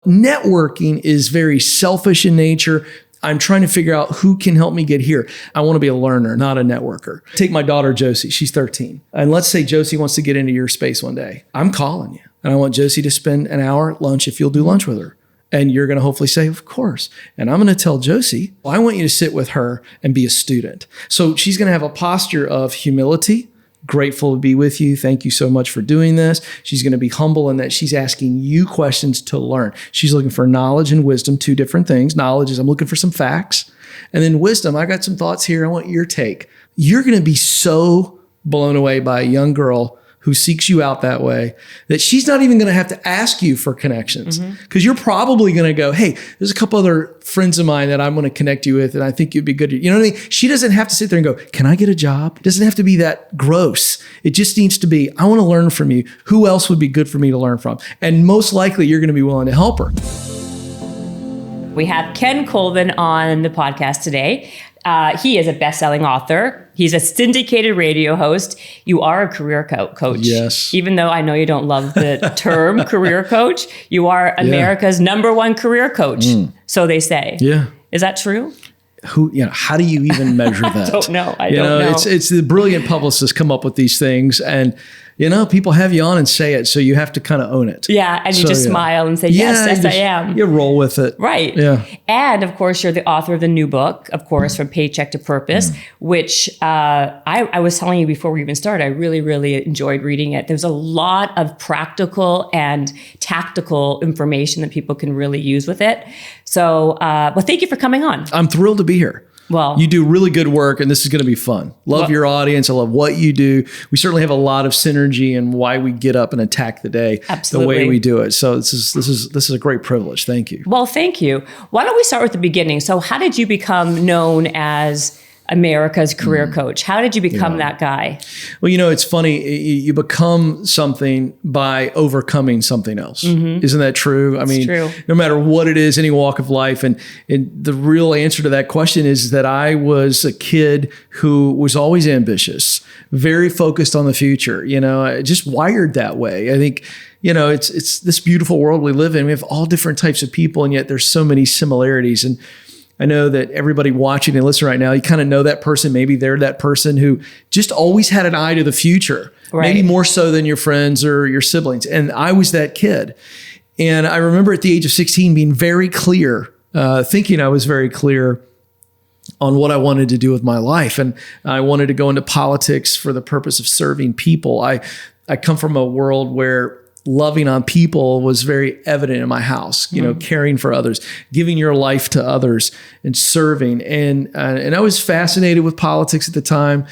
Networking is very selfish in nature. I'm trying to figure out who can help me get here. I want to be a learner, not a networker. Take my daughter, Josie. She's 13. And let's say Josie wants to get into your space one day. I'm calling you. And I want Josie to spend an hour at lunch if you'll do lunch with her. And you're going to hopefully say, of course. And I'm going to tell Josie, well, I want you to sit with her and be a student. So she's going to have a posture of humility, grateful to be with you. Thank you so much for doing this. She's going to be humble in that she's asking you questions to learn. She's looking for knowledge and wisdom, two different things. Knowledge is I'm looking for some facts. And then wisdom, I got some thoughts here. I want your take. You're going to be so blown away by a young girl who seeks you out that way that she's not even going to have to ask you for connections because you're probably going to go, hey, there's a couple other friends of mine that I'm going to connect you with and I think you'd be good. You know what I mean? She doesn't have to sit there and go, can I get a job? It doesn't have to be that gross. It just needs to be, I want to learn from you. Who else would be good for me to learn from? And most likely you're going to be willing to help her. We have Ken Coleman on the podcast today. He is a best-selling author. He's a syndicated radio host. You are a career coach. Yes. Even though I know you don't love the term career coach, you are America's number one career coach. So they say. Yeah. Is that true? How do you even measure that? I don't know. I don't know. It's the brilliant publicists come up with these things and, people have you on and say it. So you have to kind of own it. Yeah. And you just smile and say, yes, I am. You roll with it. Right. Yeah. And of course, you're the author of the new book, of course, From Paycheck to Purpose, which I was telling you before we even started, I really, really enjoyed reading it. There's a lot of practical and tactical information that people can really use with it. So, well, thank you for coming on. I'm thrilled to be here. Well, you do really good work and this is going to be fun. Love your audience. I love what you do. We certainly have a lot of synergy in why we get up and attack the day the way we do it. So this is a great privilege. Thank you. Well, thank you. Why don't we start with the beginning? So how did you become known as America's career coach? How did you become that guy? Well, it's funny. You become something by overcoming something else. Isn't that true? I mean, true. No matter what it is, any walk of life. And the real answer to that question is that I was a kid who was always ambitious, very focused on the future, just wired that way. I think, it's this beautiful world we live in. We have all different types of people, and yet there's so many similarities. And I know that everybody watching and listening right now, you kind of know that person. Maybe they're that person who just always had an eye to the future, maybe more so than your friends or your siblings. And I was that kid. And I remember at the age of 16 being very clear, thinking I was very clear on what I wanted to do with my life. And I wanted to go into politics for the purpose of serving people. I come from a world where loving on people was very evident in my house, caring for others, giving your life to others and serving. And I was fascinated with politics at the time.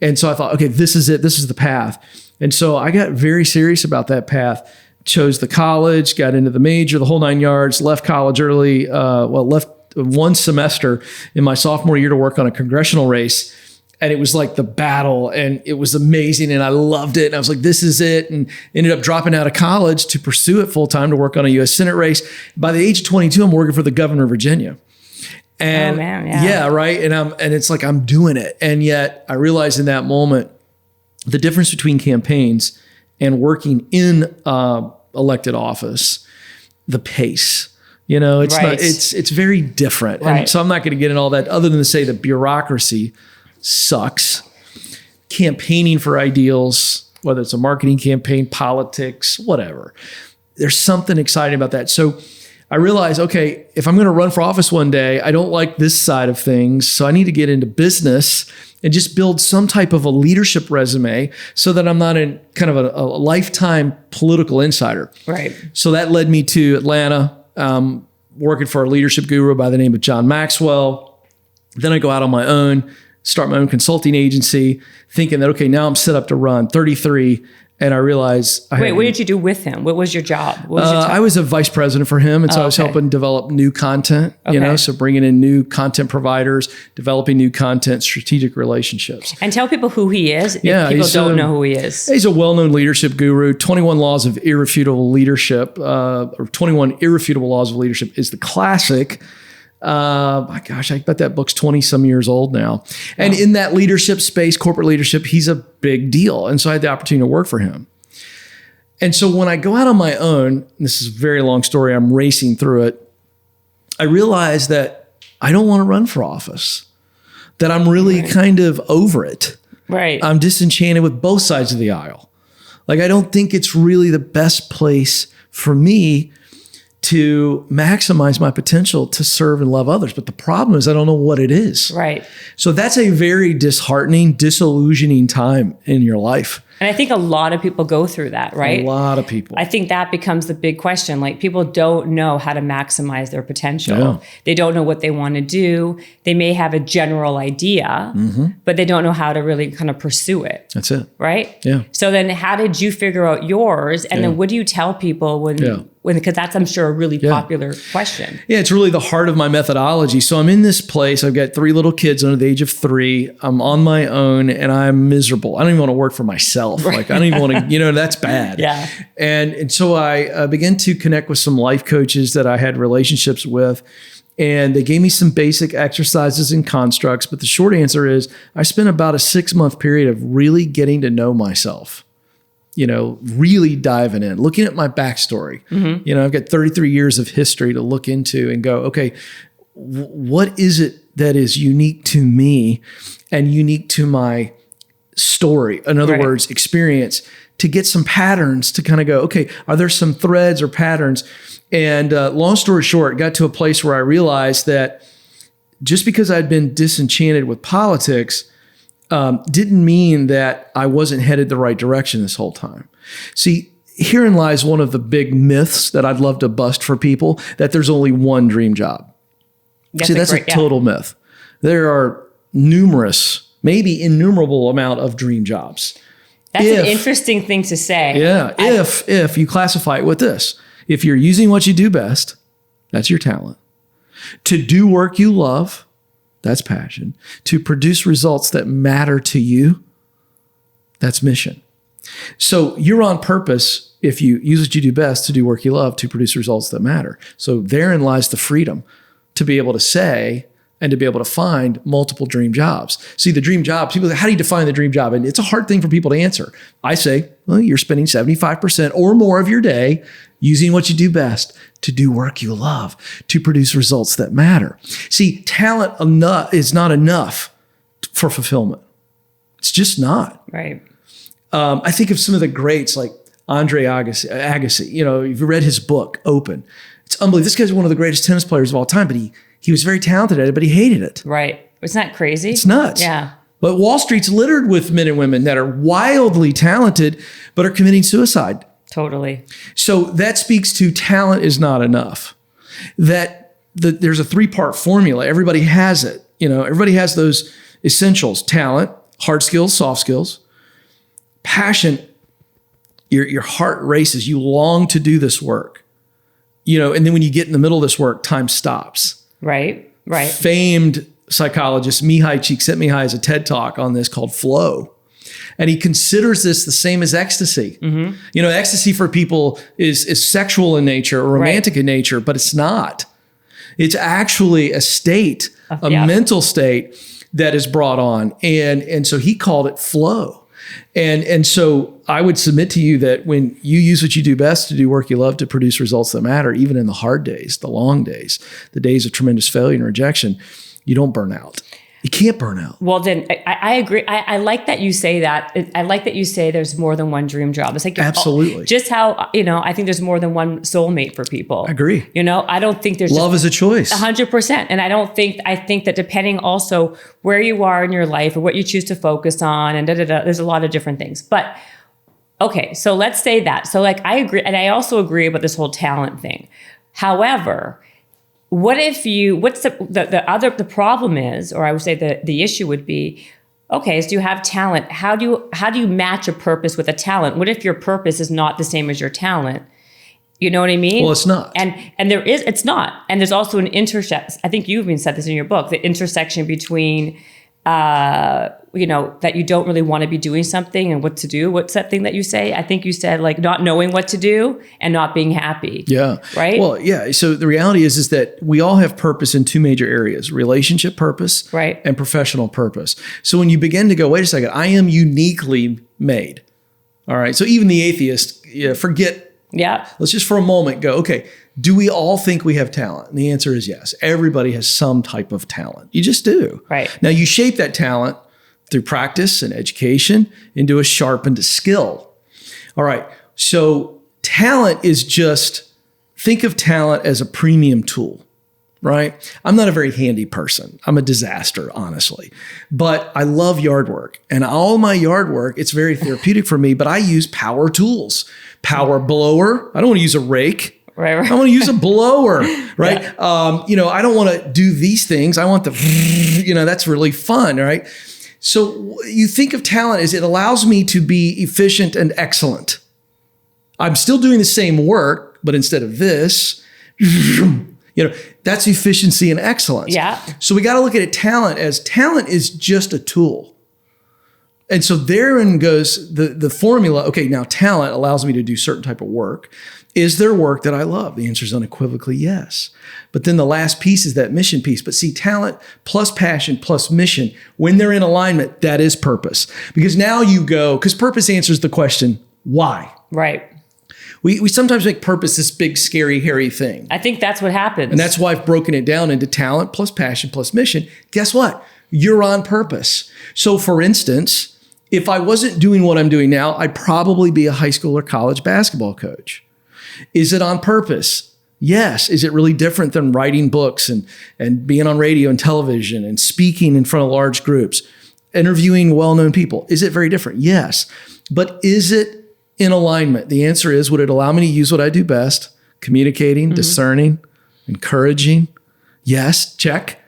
And so I thought, okay, this is it. This is the path. And so I got very serious about that path, chose the college, got into the major, the whole 9 yards, left college early, left one semester in my sophomore year to work on a congressional race. And it was like the battle and it was amazing and I loved it. And I was like, this is it. And ended up dropping out of college to pursue it full time to work on a U.S. Senate race. By the age of 22, I'm working for the governor of Virginia. And right. And it's like, I'm doing it. And yet I realized in that moment, the difference between campaigns and working in elected office, the pace. It's very different. Right. And so I'm not going to get into all that other than to say the bureaucracy sucks. Campaigning for ideals, whether it's a marketing campaign, politics, whatever. There's something exciting about that. So I realized, okay, if I'm going to run for office one day, I don't like this side of things. So I need to get into business and just build some type of a leadership resume so that I'm not in kind of a lifetime political insider. Right. So that led me to Atlanta, working for a leadership guru by the name of John Maxwell. Then I go out on my own, start my own consulting agency, thinking that, okay, now I'm set up to run 33. And I realized... What did you do with him? What was your job? I was a vice president for him. And so I was helping develop new content, so bringing in new content providers, developing new content, strategic relationships. And tell people who he is if people don't know who he is. He's a well-known leadership guru. 21 Laws of Irrefutable Leadership, or 21 Irrefutable Laws of Leadership is the classic. My gosh, I bet that book's 20 some years old now. And in that leadership space, corporate leadership, he's a big deal. And so I had the opportunity to work for him. And so when I go out on my own, this is a very long story, I'm racing through it, I realize that I don't want to run for office, that I'm really kind of over it. Right. I'm disenchanted with both sides of the aisle. Like, I don't think it's really the best place for me to maximize my potential to serve and love others. But the problem is I don't know what it is. Right. So that's a very disheartening, disillusioning time in your life. And I think a lot of people go through that, right? A lot of people. I think that becomes the big question. Like, people don't know how to maximize their potential. Yeah. They don't know what they want to do. They may have a general idea, but they don't know how to really kind of pursue it. That's it. Right? Yeah. So then how did you figure out yours? And then what do you tell people when because that's, I'm sure, a really popular question. Yeah, it's really the heart of my methodology. So I'm in this place. I've got 3 little kids under the age of 3. I'm on my own and I'm miserable. I don't even want to work for myself. Right. Like, I don't even want to, that's bad. Yeah. And so I began to connect with some life coaches that I had relationships with. And they gave me some basic exercises and constructs. But the short answer is I spent about a 6-month period of really getting to know myself. Really diving in, looking at my backstory. I've got 33 years of history to look into and go, okay, what is it that is unique to me and unique to my story? In other words, experience, to get some patterns to kind of go, okay, are there some threads or patterns? And long story short, got to a place where I realized that just because I'd been disenchanted with politics, didn't mean that I wasn't headed the right direction this whole time. See, herein lies one of the big myths that I'd love to bust for people, that there's only one dream job. That's a total myth. There are numerous, maybe innumerable amount of dream jobs. That's an interesting thing to say. Yeah. If you classify it with this, if you're using what you do best, that's your talent. To do work you love, that's passion. To produce results that matter to you, that's mission. So you're on purpose if you use what you do best to do work you love, to produce results that matter. So therein lies the freedom to be able to say and to be able to find multiple dream jobs. See, the dream job, people say, how do you define the dream job? And it's a hard thing for people to answer. I say, well, you're spending 75% or more of your day using what you do best to do work you love, to produce results that matter. See, talent is not enough for fulfillment. It's just not. Right. I think of some of the greats like Andre Agassi. You've read his book, Open. It's unbelievable. This guy's one of the greatest tennis players of all time, but he was very talented at it, but he hated it. Right. Isn't that crazy? It's nuts. Yeah. But Wall Street's littered with men and women that are wildly talented, but are committing suicide. Totally. So that speaks to talent is not enough. There's a 3-part formula. Everybody has it. Everybody has those essentials: talent, hard skills, soft skills, passion. Your heart races. You long to do this work. And then when you get in the middle of this work, time stops. Right. Famed psychologist Mihai Csikszentmihalyi has a TED Talk on this called Flow. And he considers this the same as ecstasy. Ecstasy for people is sexual in nature or romantic in nature, but it's not. It's actually a state, a mental state that is brought on. And so he called it flow. And so I would submit to you that when you use what you do best to do work you love, to produce results that matter, even in the hard days, the long days, the days of tremendous failure and rejection, you don't burn out. You can't burn out. Well, then I agree. I like that you say that. I like that you say there's more than one dream job. It's like, absolutely. Just how, I think there's more than one soulmate for people. I agree. I don't think there's love is a choice. 100%. And I think that depending also where you are in your life or what you choose to focus on and there's a lot of different things. But okay, so let's say that. So like, I agree. And I also agree about this whole talent thing. However, what's the problem is, or I would say the issue would be, okay, so you have talent. How do you match a purpose with a talent? What if your purpose is not the same as your talent? You know what I mean? Well, it's not. And it's not. And there's also an intersection. I think you even said this in your book, the intersection between, that you don't really want to be doing something and what to do. What's that thing that you say? I think you said like not knowing what to do and not being happy. Yeah. Right? Well, yeah. So the reality is that we all have purpose in 2 major areas: relationship purpose, right, and professional purpose. So when you begin to go, wait a second, I am uniquely made. All right. So even the atheist, forget. Yeah. Let's just for a moment go, okay, do we all think we have talent? And the answer is yes. Everybody has some type of talent. You just do. Right. Now you shape that talent through practice and education into a sharpened skill. All right. So talent is just, think of talent as a premium tool, right? I'm not a very handy person. I'm a disaster, honestly. But I love yard work. And all my yard work, it's very therapeutic for me, but I use power tools. Power blower. I don't want to use a rake. Right. I want to use a blower, right? Yeah. I don't want to do these things. I want that's really fun, right? So you think of talent as it allows me to be efficient and excellent. I'm still doing the same work, but instead of this, that's efficiency and excellence. Yeah. So we got to look at it talent is just a tool. And so therein goes the formula. Okay, now talent allows me to do certain type of work. Is there work that I love? The answer is unequivocally yes. But then the last piece is that mission piece. But see, talent plus passion plus mission, when they're in alignment, that is purpose. Because now you go, because purpose answers the question, why? Right. We sometimes make purpose this big, scary, hairy thing. I think that's what happens. And that's why I've broken it down into talent plus passion plus mission. Guess what? You're on purpose. So for instance, if I wasn't doing what I'm doing now, I'd probably be a high school or college basketball coach. Is it on purpose? Yes. Is it really different than writing books and being on radio and television and speaking in front of large groups, interviewing well-known people? Is it very different? Yes. But is it in alignment? The answer is, would it allow me to use what I do best? Communicating, discerning, encouraging? Yes. Check.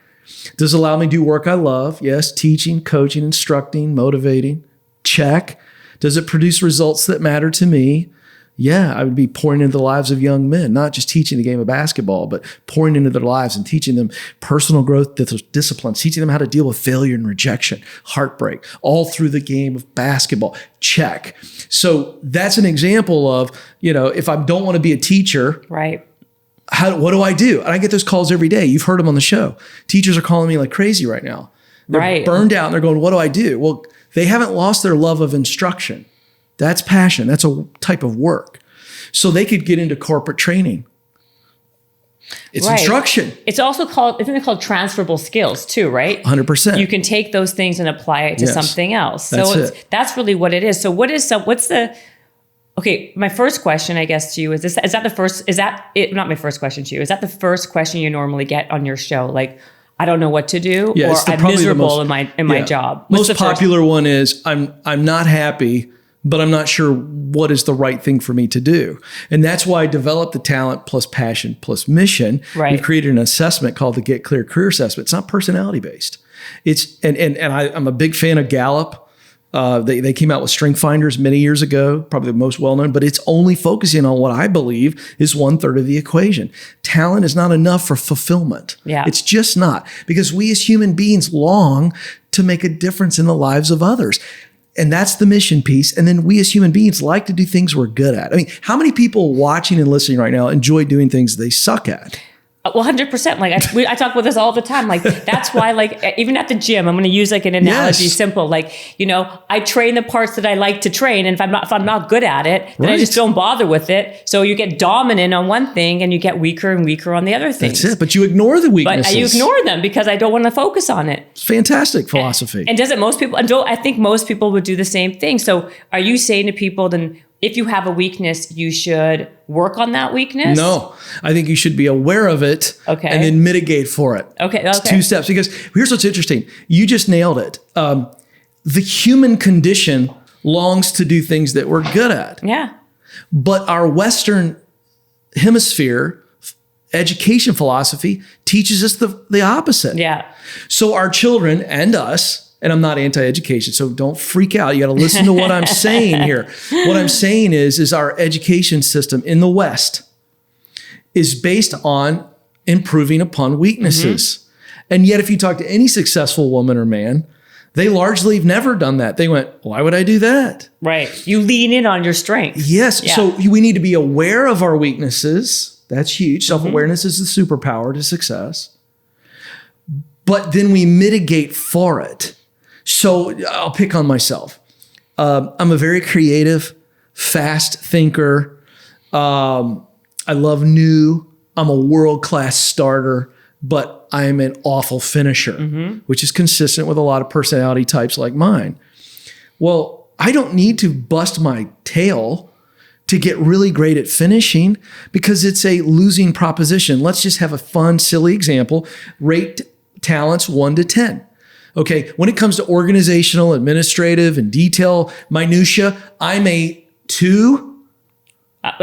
Does it allow me to do work I love? Yes. Teaching, coaching, instructing, motivating? Check. Does it produce results that matter to me? Yeah, I would be pouring into the lives of young men, not just teaching the game of basketball, but pouring into their lives and teaching them personal growth disciplines, teaching them how to deal with failure and rejection, heartbreak, all through the game of basketball. Check. So that's an example of, if I don't want to be a teacher, right? What do I do? And I get those calls every day. You've heard them on the show. Teachers are calling me like crazy right now. They're burned out and they're going, what do I do? Well, they haven't lost their love of instruction. That's passion. That's a type of work. So they could get into corporate training. It's instruction. It's also isn't it called transferable skills too, right? 100%. You can take those things and apply it to something else. So that's really what it is. So my first question, I guess, to you is this, not my first question to you. Is that the first question you normally get on your show? Like, I don't know what to do, or I'm miserable in my job. Most popular one is I'm not happy, but I'm not sure what is the right thing for me to do. And that's why I developed the talent plus passion plus mission. Right. We've created an assessment called the Get Clear Career Assessment. It's not personality based. I'm a big fan of Gallup. They came out with Strength Finders many years ago, probably the most well-known, but it's only focusing on what I believe is 1/3 of the equation. Talent is not enough for fulfillment. Yeah. It's just not, because we as human beings long to make a difference in the lives of others. And that's the mission piece. And then we as human beings like to do things we're good at. I mean, how many people watching and listening right now enjoy doing things they suck at? Well, 100%. Like I talk about this all the time. Like that's why, like even at the gym, I'm going to use like an analogy, simple. Like I train the parts that I like to train, and if I'm not good at it, then I just don't bother with it. So you get dominant on one thing, and you get weaker and weaker on the other things. That's it. But you ignore the weaknesses. But you ignore them because I don't want to focus on it. It's fantastic philosophy. And doesn't most people? I think most people would do the same thing. So are you saying to people then, if you have a weakness, you should work on that weakness? No, I think you should be aware of it and then mitigate for it. Okay. It's 2 steps. Because here's what's interesting. You just nailed it. The human condition longs to do things that we're good at. Yeah. But our Western hemisphere education philosophy teaches us the opposite. Yeah. So our children and us, and I'm not anti-education, so don't freak out. You got to listen to what I'm saying here. What I'm saying is our education system in the West is based on improving upon weaknesses. And yet, if you talk to any successful woman or man, they largely have never done that. They went, why would I do that? Right. You lean in on your strength. Yes. Yeah. So we need to be aware of our weaknesses. That's huge. Self-awareness is the superpower to success. But then we mitigate for it. So I'll pick on myself. I'm a very creative, fast thinker. I love new. I'm a world-class starter, but I'm an awful finisher, which is consistent with a lot of personality types like mine. Well, I don't need to bust my tail to get really great at finishing because it's a losing proposition. Let's just have a fun, silly example. Rate talents 1 to 10. Okay, when it comes to organizational, administrative, and detail minutia, I'm a 2.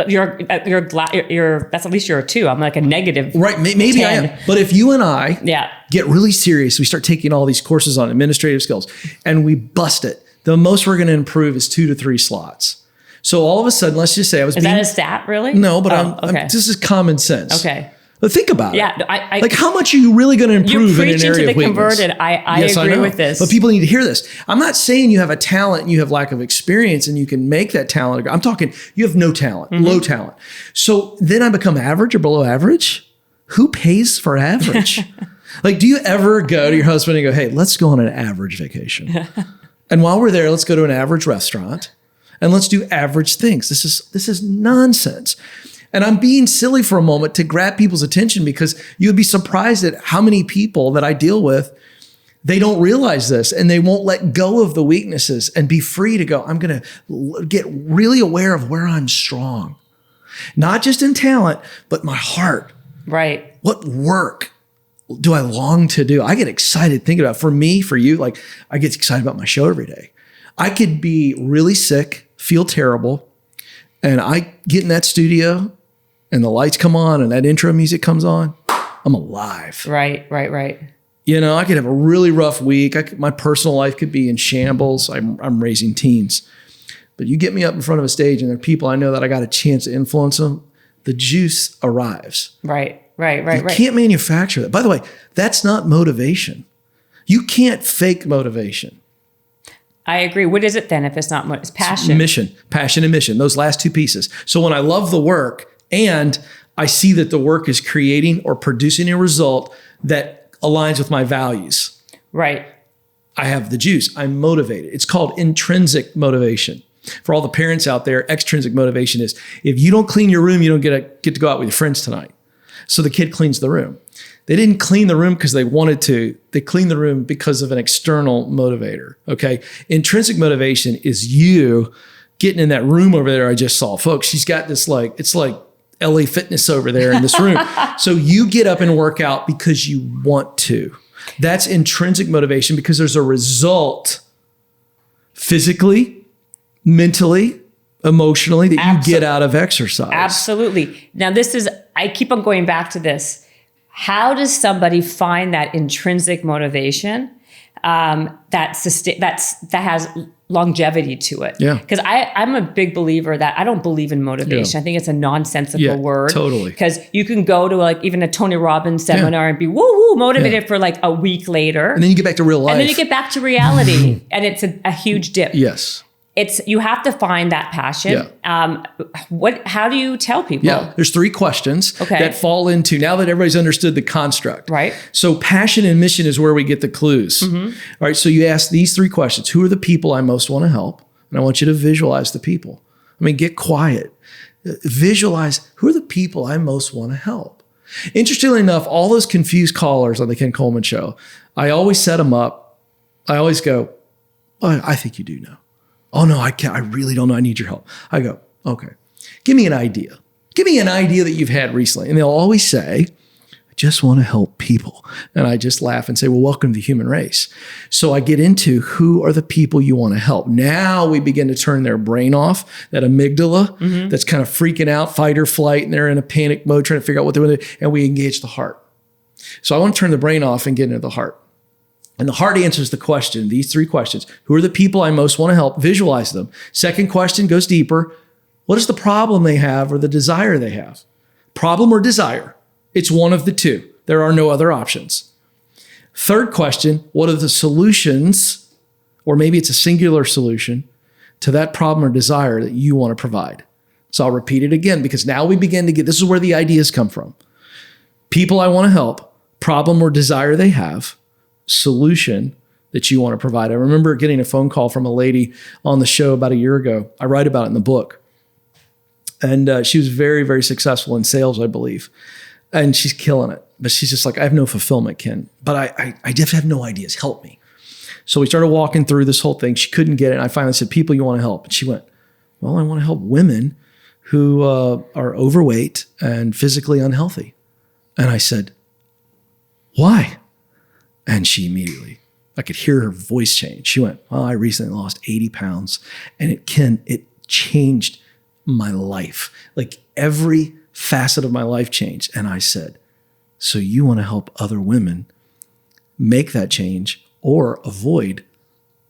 You're that's at least you're a 2. I'm like a negative. Right, maybe 10. I am. But if you and I Yeah. get really serious, we start taking all these courses on administrative skills and we bust it, the most we're going to improve is 2 to 3 slots. So all of a sudden, let's just say I was Is that a stat, really? No, but okay. this is common sense. Okay. But think about Yeah, it. Like how much are you really going to improve in an area of weakness? You preach into the converted. I Yes, agree know. with this. But people need to hear this. I'm not saying you have a talent and you have lack of experience and you can make that talent. I'm talking you have no talent, low talent. So then I become average or below average? Who pays for average? Like, do you ever go to your husband and go, hey, let's go on an average vacation? And while we're there, let's go to an average restaurant and let's do average things. This is nonsense. And I'm being silly for a moment to grab people's attention because you would be surprised at how many people that I deal with, they don't realize this and they won't let go of the weaknesses and be free to go, I'm going to get really aware of where I'm strong. Not just in talent, but my heart. Right. What work do I long to do? I get excited thinking about, for me, for you, like I get excited about my show every day. I could be really sick, feel terrible, and I get in that studio and the lights come on and that intro music comes on, I'm alive. Right. You know, I could have a really rough week. My personal life could be in shambles. I'm raising teens. But you get me up in front of a stage and there are people I know that I got a chance to influence them, the juice arrives. Right. You can't manufacture that. By the way, that's not motivation. You can't fake motivation. I agree. What is it then if it's not it's passion? Passion and mission, those last 2 pieces. So when I love the work and I see that the work is creating or producing a result that aligns with my values. Right. I have the juice. I'm motivated. It's called intrinsic motivation. For all the parents out there, extrinsic motivation is if you don't clean your room, you don't get to go out with your friends tonight. So the kid cleans the room. They didn't clean the room because they wanted to. They cleaned the room because of an external motivator. Okay. Intrinsic motivation is you getting in that room over there I just saw. Folks, she's got this it's like LA Fitness over there in this room. So you get up and work out because you want to. That's intrinsic motivation because there's a result physically, mentally, emotionally that you get out of exercise. Absolutely. Now I keep on going back to this. How does somebody find that intrinsic motivation that has longevity to it? Yeah. Because I'm a big believer that I don't believe in motivation. Yeah. I think it's a nonsensical word. Totally. Because you can go to even a Tony Robbins seminar and be woo motivated for a week later. And then you get back to real life. And then you get back to reality. And it's a huge dip. Yes. You have to find that passion. Yeah. How do you tell people? Yeah, there's 3 questions that fall into, now that everybody's understood the construct. Right. So passion and mission is where we get the clues. All right, so you ask these 3 questions. Who are the people I most want to help? And I want you to visualize the people. Get quiet. Visualize who are the people I most want to help. Interestingly enough, all those confused callers on the Ken Coleman Show, I always set them up. I always go, oh, I think you do know. Oh no, I can't. I really don't know. I need your help. I go, okay, give me an idea. Give me an idea that you've had recently. And they'll always say, I just want to help people. And I just laugh and say, well, welcome to the human race. So I get into who are the people you want to help. Now we begin to turn their brain off, that amygdala that's kind of freaking out, fight or flight, and they're in a panic mode trying to figure out what they want to do. And we engage the heart. So I want to turn the brain off and get into the heart. And the heart answers the question, these 3 questions. Who are the people I most want to help? Visualize them. Second question goes deeper. What is the problem they have or the desire they have? Problem or desire? It's one of the 2. There are no other options. Third question, what are the solutions, or maybe it's a singular solution, to that problem or desire that you want to provide? So I'll repeat it again because now we begin to get, this is where the ideas come from. People I want to help, problem or desire they have, solution that you want to provide. I remember getting a phone call from a lady on the show about a year ago. I write about it in the book. And she was very, very successful in sales, I believe. And she's killing it. But she's just like, I have no fulfillment, Ken. But I just have no ideas. Help me. So we started walking through this whole thing. She couldn't get it. And I finally said, people you want to help? And she went, well, I want to help women who are overweight and physically unhealthy. And I said, why? And she immediately, I could hear her voice change. She went, well, I recently lost 80 pounds. And it changed my life. Like every facet of my life changed. And I said, so you want to help other women make that change or avoid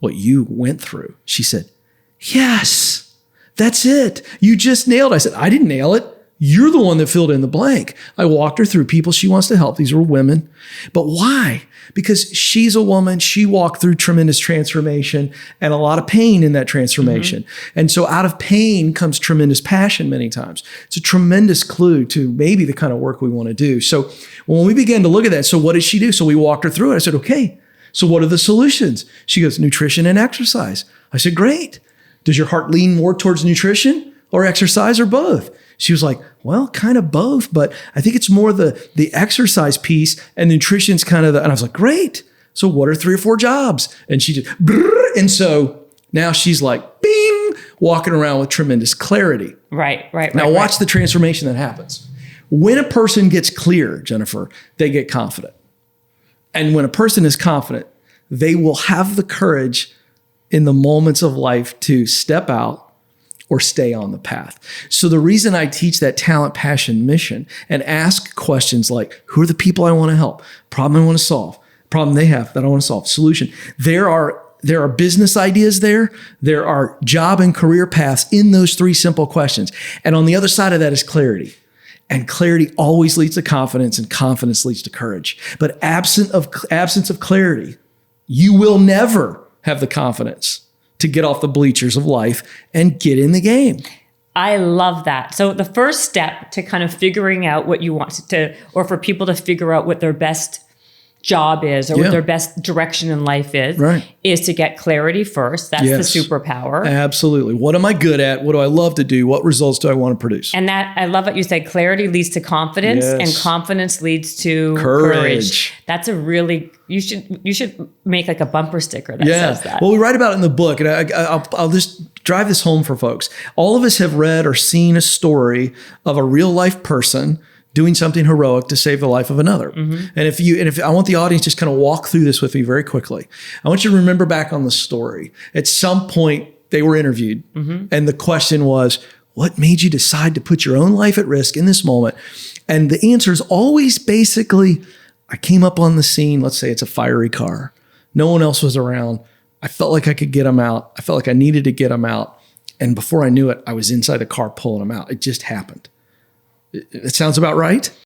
what you went through? She said, yes, that's it. You just nailed it. I said, I didn't nail it. You're the one that filled in the blank. I walked her through people she wants to help. These were women. But why? Because she's a woman. She walked through tremendous transformation and a lot of pain in that transformation. Mm-hmm. And so out of pain comes tremendous passion many times. It's a tremendous clue to maybe the kind of work we want to do. So when we began to look at that, so what did she do? So we walked her through it. I said, okay, so what are the solutions? She goes, nutrition and exercise. I said, great. Does your heart lean more towards nutrition or exercise or both? She was like, well, kind of both, but I think it's more the exercise piece and nutrition's kind of and I was like, great. So what are 3 or 4 jobs? And she just, and so now she's like, bing, walking around with tremendous clarity. Right. Now watch the transformation that happens. When a person gets clear, Jennifer, they get confident. And when a person is confident, they will have the courage in the moments of life to step out or stay on the path. So the reason I teach that talent, passion, mission and ask questions like, who are the people I want to help? Problem I want to solve? Problem they have that I want to solve? Solution. There are business ideas there. There are job and career paths in those 3 simple questions. And on the other side of that is clarity. And clarity always leads to confidence, and confidence leads to courage. But absence of clarity, you will never have the confidence to get off the bleachers of life and get in the game. I love that. So the first step to kind of figuring out what you want to, or for people to figure out what their best job is or what their best direction in life is to get clarity first. That's the superpower. Absolutely. What am I good at? What do I love to do? What results do I want to produce? And that, I love what you said, clarity leads to confidence and confidence leads to courage. That's a really, you should make like a bumper sticker that says that. Well, we write about it in the book, and I'll just drive this home for folks. All of us have read or seen a story of a real life person doing something heroic to save the life of another. Mm-hmm. And if I want the audience just kind of walk through this with me very quickly. I want you to remember back on the story. At some point they were interviewed and the question was, what made you decide to put your own life at risk in this moment? And the answer is always basically, I came up on the scene. Let's say it's a fiery car. No one else was around. I felt like I could get them out. I felt like I needed to get them out. And before I knew it, I was inside the car pulling them out. It just happened. It sounds about right.